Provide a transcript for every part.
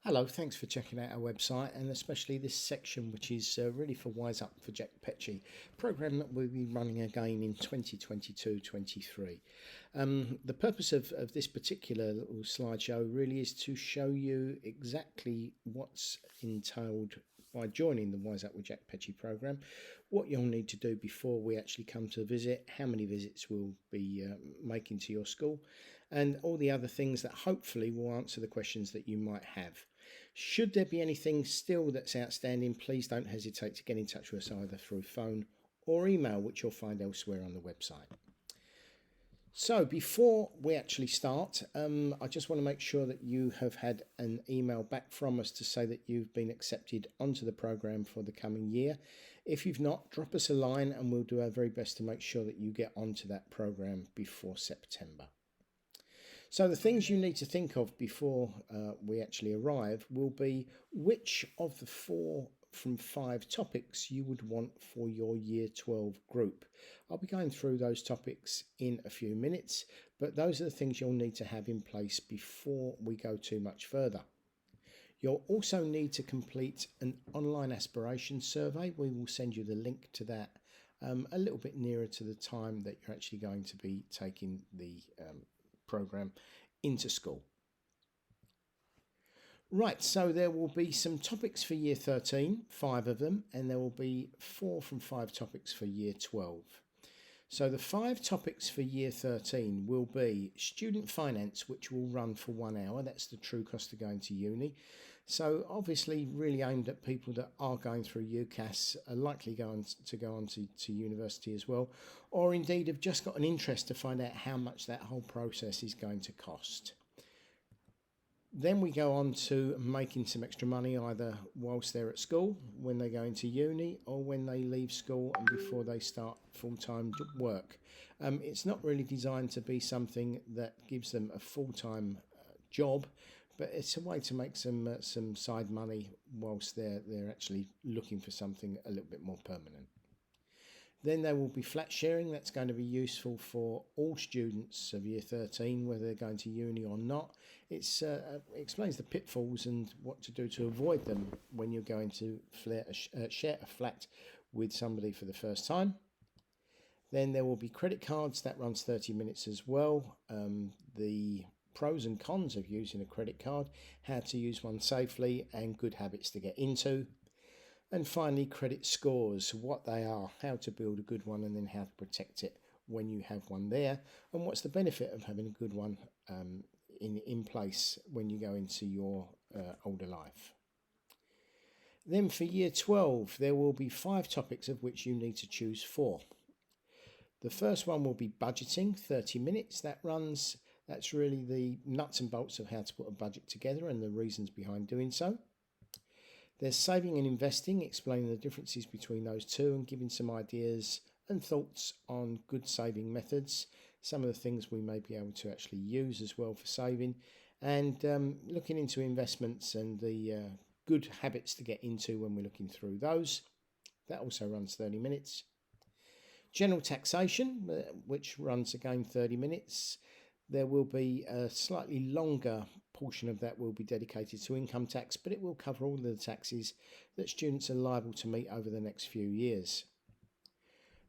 Hello, thanks for checking out our website and especially this section which is really for WizeUp for Jack Petchey, program that we'll be running again in 2022-23. The purpose of this particular little slideshow really is to show you exactly what's entailed by joining the WizeUp with Jack Petchey program, what you'll need to do before we actually come to visit, how many visits we'll be making to your school, and all the other things that hopefully will answer the questions that you might have. Should there be anything still that's outstanding, please don't hesitate to get in touch with us either through phone or email, which you'll find elsewhere on the website. So before we actually start, I just want to make sure that you have had an email back from us to say that you've been accepted onto the program for the coming year. If you've not, drop us a line and we'll do our very best to make sure that you get onto that program before September. So the things you need to think of before we actually arrive will be which of the 4 from 5 topics you would want for your Year 12 group. I'll be going through those topics in a few minutes, but those are the things you'll need to have in place before we go too much further. You'll also need to complete an online aspiration survey. We will send you the link to that a little bit nearer to the time that you're actually going to be taking the program into school. Right, so there will be some topics for Year 13, 5 of them, and there will be 4 from 5 topics for Year 12. So the 5 topics for Year 13 will be student finance, which will run for 1 hour. That's the true cost of going to uni. So obviously really aimed at people that are going through UCAS, are likely going to go on to university as well, or indeed have just got an interest to find out how much that whole process is going to cost. Then we go on to making some extra money either whilst they're at school, when they go into uni, or when they leave school and before they start full-time work. It's not really designed to be something that gives them a full-time job, but it's a way to make some side money whilst they're actually looking for something a little bit more permanent. Then there will be flat sharing. That's going to be useful for all students of Year 13, whether they're going to uni or not. It explains the pitfalls and what to do to avoid them when you're going to share a flat with somebody for the first time. Then there will be credit cards. That runs 30 minutes as well. The pros and cons of using a credit card, how to use one safely, and good habits to get into. And finally, credit scores, what they are, how to build a good one, and then how to protect it when you have one there, and what's the benefit of having a good one in place when you go into your older life. Then for Year 12, there will be 5 topics of which you need to choose 4. The first one will be budgeting, 30 minutes. That's really the nuts and bolts of how to put a budget together and the reasons behind doing so. There's saving and investing, explaining the differences between those two and giving some ideas and thoughts on good saving methods, some of the things we may be able to actually use as well for saving, and looking into investments and the good habits to get into when we're looking through those. That also runs 30 minutes. General taxation, which runs again 30 minutes. There will be a slightly longer portion of that will be dedicated to income tax, but it will cover all of the taxes that students are liable to meet over the next few years.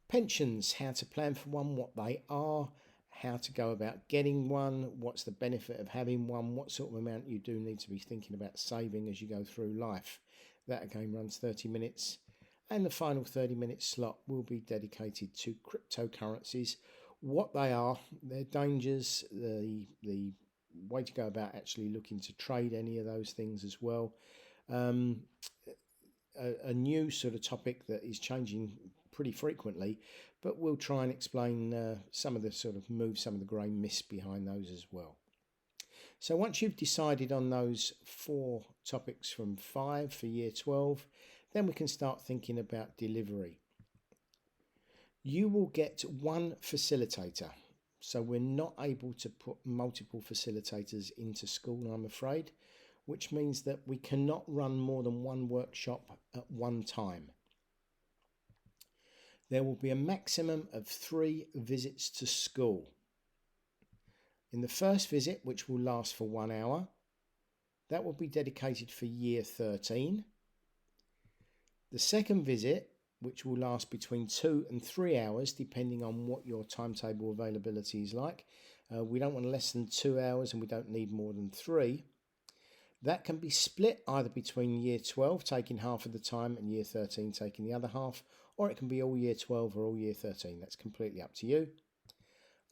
Pensions, how to plan for one, what they are, how to go about getting one, what's the benefit of having one, what sort of amount you do need to be thinking about saving as you go through life. That again runs 30 minutes. And the final 30-minute slot will be dedicated to cryptocurrencies, what they are, their dangers, the way to go about actually looking to trade any of those things as well. A new sort of topic that is changing pretty frequently, but we'll try and explain some of the grey mist behind those as well. So once you've decided on those 4 topics from 5 for Year 12, then we can start thinking about delivery. You will get 1 facilitator. So we're not able to put multiple facilitators into school, I'm afraid, which means that we cannot run more than 1 workshop at one time. There will be a maximum of 3 visits to school. In the first visit, which will last for 1 hour, That will be dedicated for year 13. The second visit, which will last between 2 and 3 hours, depending on what your timetable availability is like. We don't want less than 2 hours and we don't need more than 3. That can be split either between year 12 taking half of the time and year 13 taking the other half, or it can be all year 12 or all year 13. That's completely up to you.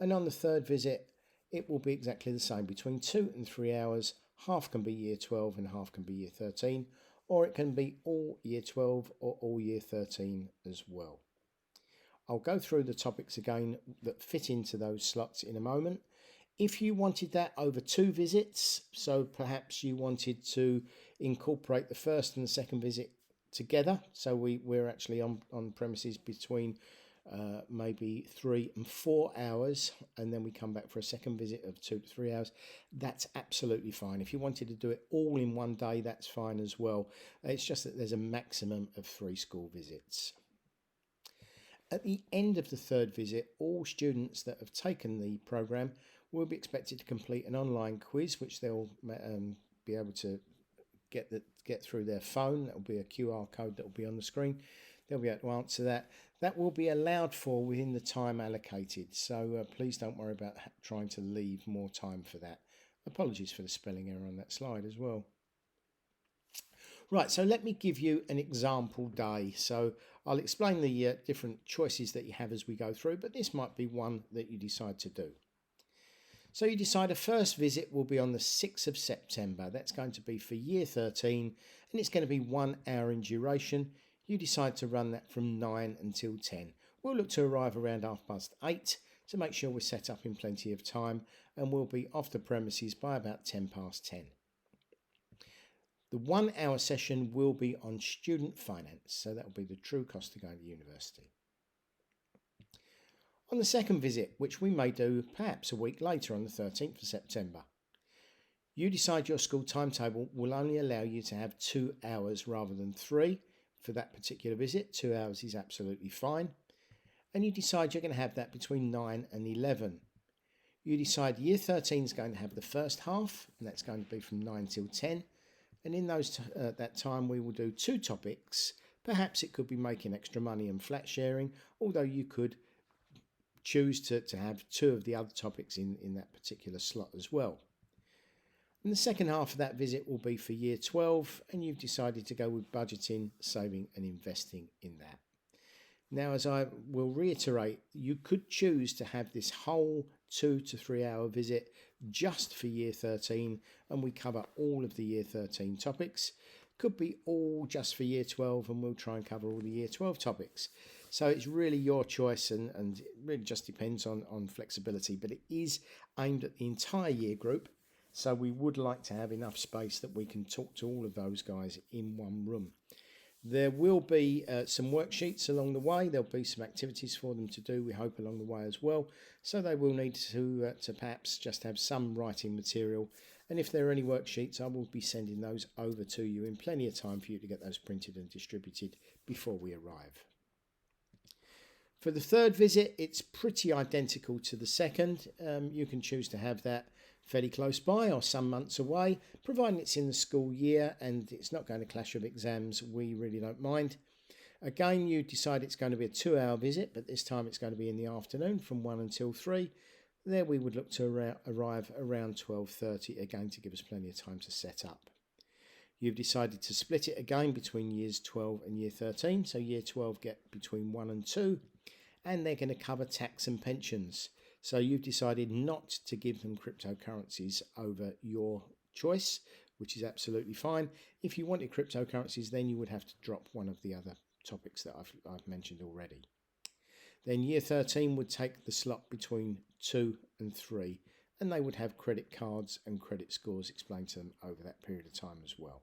And on the third visit, it will be exactly the same, between 2 and 3 hours. Half can be year 12 and half can be year 13, or it can be all year 12 or all year 13 as well. I'll go through the topics again that fit into those slots in a moment. If you wanted that over 2 visits, so perhaps you wanted to incorporate the first and the second visit together, so we're actually on premises between maybe 3 and 4 hours, and then we come back for a second visit of 2 to 3 hours, that's absolutely fine. If you wanted to do it all in one day, that's fine as well. It's just that there's a maximum of 3 school visits. At the end of the third visit, all students that have taken the programme will be expected to complete an online quiz, which they'll be able to get through their phone. That will be a QR code that will be on the screen. They'll be able to answer that. That will be allowed for within the time allocated, so please don't worry about trying to leave more time for that. Apologies for the spelling error on that slide as well. Right, so let me give you an example day. So I'll explain the different choices that you have as we go through, but this might be one that you decide to do. So you decide a first visit will be on the 6th of September. That's going to be for year 13, and it's going to be 1 hour in duration. You decide to run that from 9 until 10. We'll look to arrive around 8:30 to make sure we're set up in plenty of time, and we'll be off the premises by about 10:10. The 1 hour session will be on student finance, so that will be the true cost of going to university. On the second visit, which we may do perhaps a week later on the 13th of September, you decide your school timetable will only allow you to have 2 hours rather than 3 for that particular visit. 2 hours is absolutely fine. And you decide you're going to have that between 9 and 11. You decide year 13 is going to have the first half, and that's going to be from 9 till 10. And in that time, we will do 2 topics. Perhaps it could be making extra money and flat sharing, although you could choose to have 2 of the other topics in that particular slot as well. And the second half of that visit will be for year 12, and you've decided to go with budgeting, saving and investing in that. Now, as I will reiterate, you could choose to have this whole 2 to 3 hour visit just for year 13, and we cover all of the year 13 topics. Could be all just for year 12, and we'll try and cover all the year 12 topics. So it's really your choice, and it really just depends on flexibility, but it is aimed at the entire year group. So we would like to have enough space that we can talk to all of those guys in one room. There will be some worksheets along the way. There'll be some activities for them to do, we hope, along the way as well. So they will need to perhaps just have some writing material. And if there are any worksheets, I will be sending those over to you in plenty of time for you to get those printed and distributed before we arrive. For the third visit, it's pretty identical to the second. You can choose to have that fairly close by or some months away, providing it's in the school year and it's not going to clash with exams. We really don't mind. Again, you decide it's going to be a 2 hour visit, but this time it's going to be in the afternoon from 1 until 3. There we would look to arrive around 12:30, again to give us plenty of time to set up. You've decided to split it again between years 12 and year 13, so year 12 get between 1 and 2, and they're going to cover tax and pensions. So you've decided not to give them cryptocurrencies over your choice, which is absolutely fine. If you wanted cryptocurrencies, then you would have to drop one of the other topics that I've mentioned already. Then year 13 would take the slot between 2 and 3, and they would have credit cards and credit scores explained to them over that period of time as well.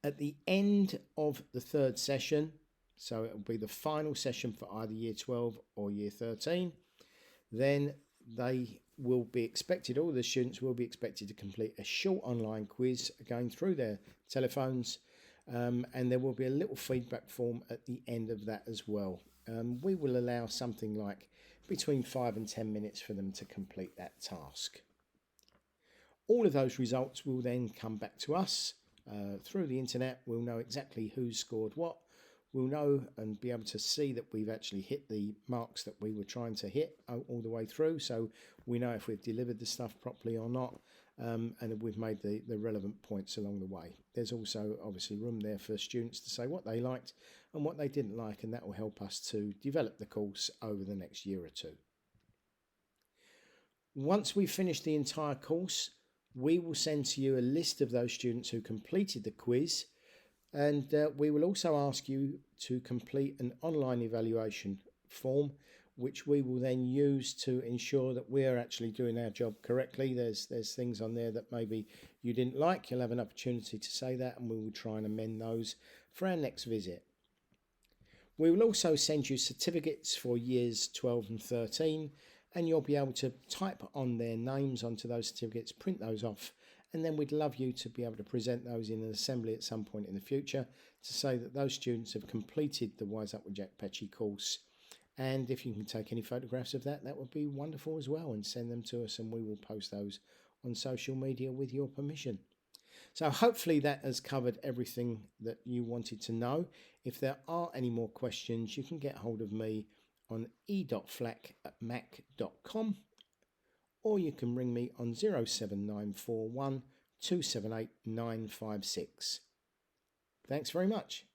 At the end of the third session, so it will be the final session for either year 12 or year 13, then they will be expected, all the students will be expected to complete a short online quiz going through their telephones, and there will be a little feedback form at the end of that as well. We will allow something like between 5 and 10 minutes for them to complete that task. All of those results will then come back to us through the internet. We'll know exactly who scored what. We'll know and be able to see that we've actually hit the marks that we were trying to hit all the way through. So we know if we've delivered the stuff properly or not, and we've made the relevant points along the way. There's also obviously room there for students to say what they liked and what they didn't like, and that will help us to develop the course over the next year or two. Once we've finished the entire course, we will send to you a list of those students who completed the quiz. And we will also ask you to complete an online evaluation form, which we will then use to ensure that we're actually doing our job correctly. There's things on there that maybe you didn't like. You'll have an opportunity to say that, and we will try and amend those for our next visit. We will also send you certificates for years 12 and 13, and you'll be able to type on their names onto those certificates, print those off, and then we'd love you to be able to present those in an assembly at some point in the future to say that those students have completed the WizeUp with Jack Petchey course. And if you can take any photographs of that, that would be wonderful as well, and send them to us, and we will post those on social media with your permission. So hopefully that has covered everything that you wanted to know. If there are any more questions, you can get hold of me on e.flack@mac.com, or you can ring me on 07941 278 956. Thanks very much.